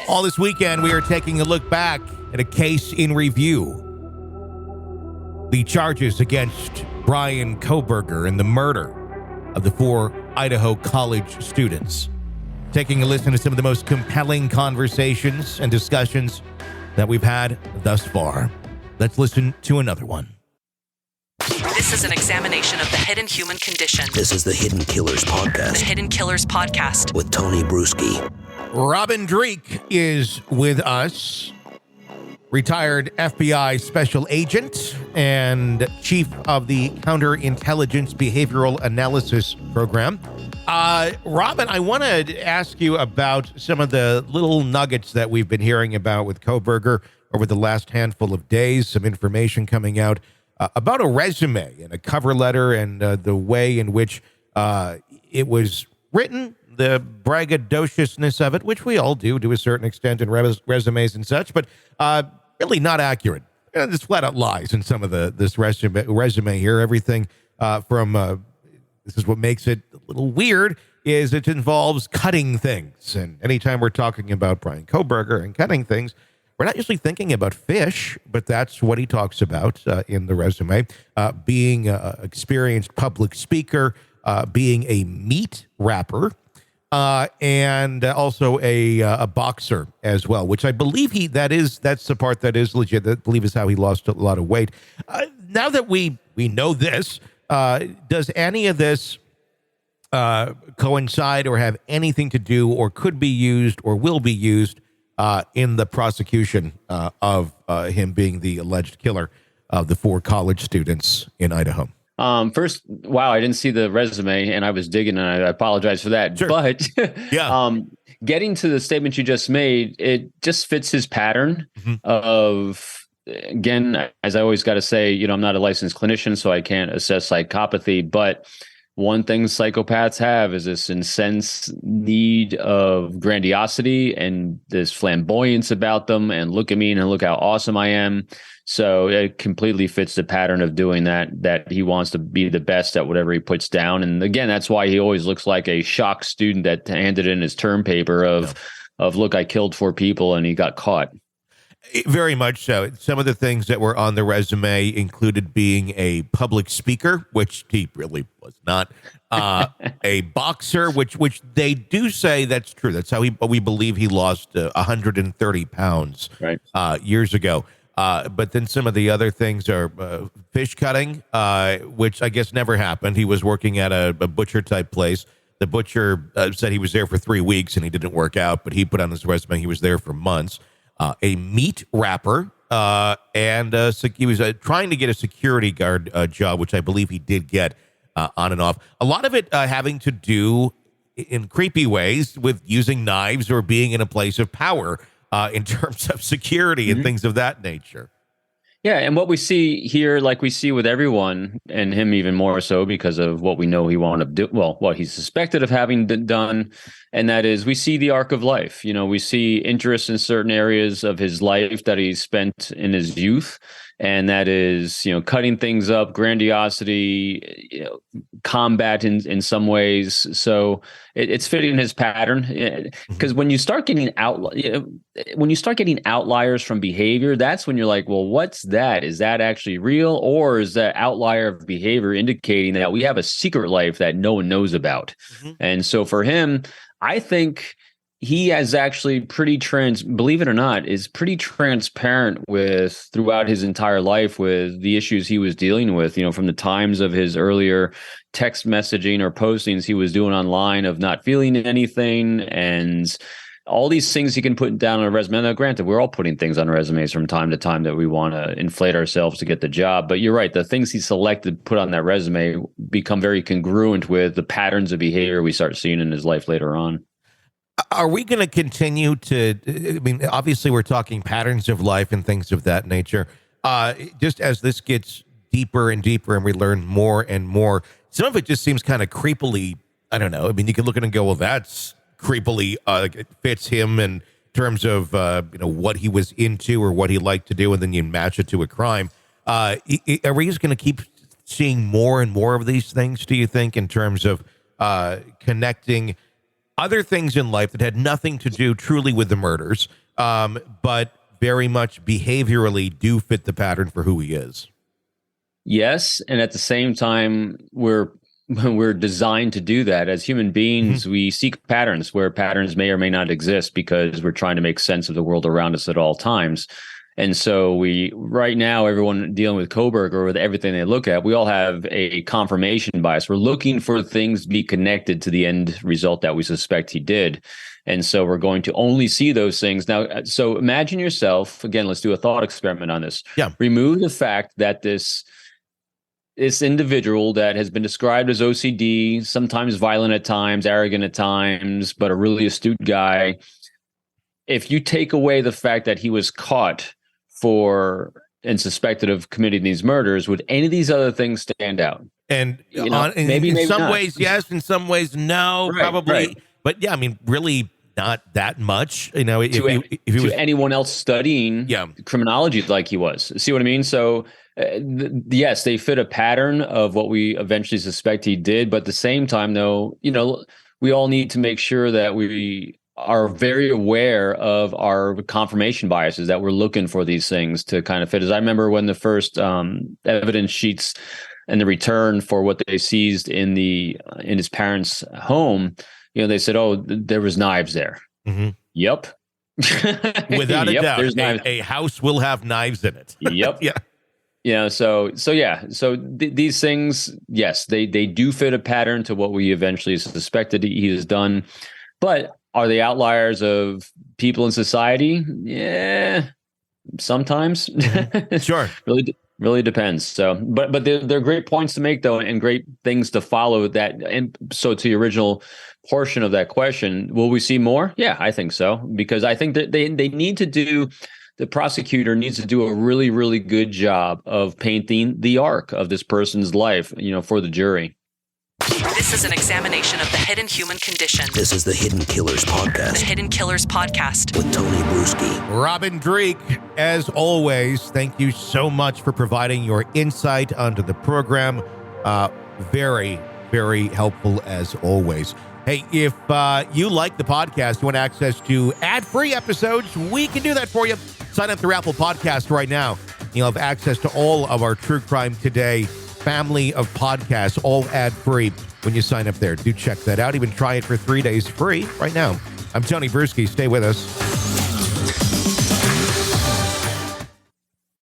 All this weekend, we are taking a look back at a case in review. The charges against Bryan Kohberger in the murder of the 4 Idaho college students. Taking a listen to some of the most compelling conversations and discussions that we've had thus far. Let's listen to another one. This is an examination of the hidden human condition. This is the Hidden Killers Podcast. The Hidden Killers Podcast. With Tony Brueski. Robin Dreeke is with us. Retired FBI special agent and chief of the Counterintelligence Behavioral Analysis Program. Robin, I want to ask you about some of the little nuggets that we've been hearing about with Kohberger over the last handful of days, some information coming out about a resume and a cover letter and the way in which it was written, the braggadociousness of it, which we all do to a certain extent in resumes and such, but really not accurate. There's flat out lies in some of this resume here. Everything from this is what makes it a little weird, is it involves cutting things. And anytime we're talking about Bryan Kohberger and cutting things, we're not usually thinking about fish, but that's what he talks about in the resume. Being an experienced public speaker, being a meat wrapper, and also a boxer as well, which I believe that's the part that is legit. That I believe is how he lost a lot of weight. Now that we know this, does any of this coincide or have anything to do or could be used or will be used in the prosecution of him being the alleged killer of the 4 college students in Idaho? First, wow, I didn't see the resume and I was digging and I apologize for that. Sure. But yeah. Getting to the statement you just made, it just fits his pattern of, again, as I always got to say, I'm not a licensed clinician, so I can't assess psychopathy, but one thing psychopaths have is this intense need of grandiosity and this flamboyance about them and look at me and look how awesome I am. So it completely fits the pattern of doing that he wants to be the best at whatever he puts down. And again, that's why he always looks like a shocked student that handed in his term paper of look, I killed 4 people and he got caught. Very much so. Some of the things that were on the resume included being a public speaker, which he really was not. A boxer, which they do say that's true. That's how we believe he lost 130 pounds years ago. But then some of the other things are fish cutting, which I guess never happened. He was working at a butcher type place. The butcher said he was there for 3 weeks and he didn't work out, but he put on his resume he was there for months. A meat wrapper, and he was trying to get a security guard job, which I believe he did get on and off. A lot of it having to do in creepy ways with using knives or being in a place of power in terms of security and things of that nature. Yeah, and what we see here, like we see with everyone, and him even more so because of what we know he wound up doing, what he's suspected of having done, and that is we see the arc of life. We see interest in certain areas of his life that he spent in his youth, and that is, cutting things up, grandiosity, combat in some ways. So it's fitting his pattern, because when you start getting outliers from behavior, that's when you're like, well, what's that? Is that actually real, or is that outlier of behavior indicating that we have a secret life that no one knows about? And so for him, I think he has actually believe it or not, is pretty transparent with throughout his entire life with the issues he was dealing with, from the times of his earlier text messaging or postings he was doing online of not feeling anything and all these things he can put down on a resume. Now, granted, we're all putting things on resumes from time to time that we want to inflate ourselves to get the job. But you're right. The things he selected, put on that resume become very congruent with the patterns of behavior we start seeing in his life later on. Are we going to continue obviously we're talking patterns of life and things of that nature. Just as this gets deeper and deeper and we learn more and more, some of it just seems kind of creepily, I don't know. You can look at it and go, well, that's creepily, it fits him in terms of, what he was into or what he liked to do. And then you match it to a crime. Are we just going to keep seeing more and more of these things, do you think, in terms of connecting other things in life that had nothing to do truly with the murders, but very much behaviorally do fit the pattern for who he is. Yes, and at the same time, we're designed to do that. As human beings, we seek patterns where patterns may or may not exist because we're trying to make sense of the world around us at all times. And so right now, everyone dealing with Kohberger, with everything they look at, we all have a confirmation bias. We're looking for things to be connected to the end result that we suspect he did. And so we're going to only see those things. Now, so imagine yourself, again, let's do a thought experiment on this. Yeah. Remove the fact that this individual that has been described as OCD, sometimes violent at times, arrogant at times, but a really astute guy. If you take away the fact that he was caught and suspected of committing these murders, would any of these other things stand out? And maybe in some not. ways, yes. In some ways, no, Right, probably. right. But yeah, I mean, really not that much. You know, if he was anyone else studying criminology like he was. See what I mean? So yes, they fit a pattern of what we eventually suspect he did. But at the same time, though, we all need to make sure that we are very aware of our confirmation biases, that we're looking for these things to kind of fit. As I remember when the first evidence sheets and the return for what they seized in his parents' home, they said, "Oh, there was knives there." Mm-hmm. Yep. Without a doubt, there's knives. A house will have knives in it. Yep. Yeah. So these things, yes, they do fit a pattern to what we eventually suspected he has done, but are they outliers of people in society? Yeah, sometimes. Sure. Really depends. So, but they're great points to make, though, and great things to follow that. And so to the original portion of that question, will we see more? Yeah, I think so, because I think that they need to do, the prosecutor needs to do a really, really good job of painting the arc of this person's life, for the jury. This is an examination of the hidden human condition. This is the Hidden Killers Podcast. The Hidden Killers Podcast. With Tony Brueski. Robin Dreeke, as always, thank you so much for providing your insight onto the program. Very, very helpful as always. Hey, if you like the podcast, you want access to ad-free episodes, we can do that for you. Sign up through Apple Podcasts right now. You'll have access to all of our True Crime Today family of podcasts, all ad-free when you sign up there. Do check that out. Even try it for 3 days free right now. I'm Tony Brueski. Stay with us.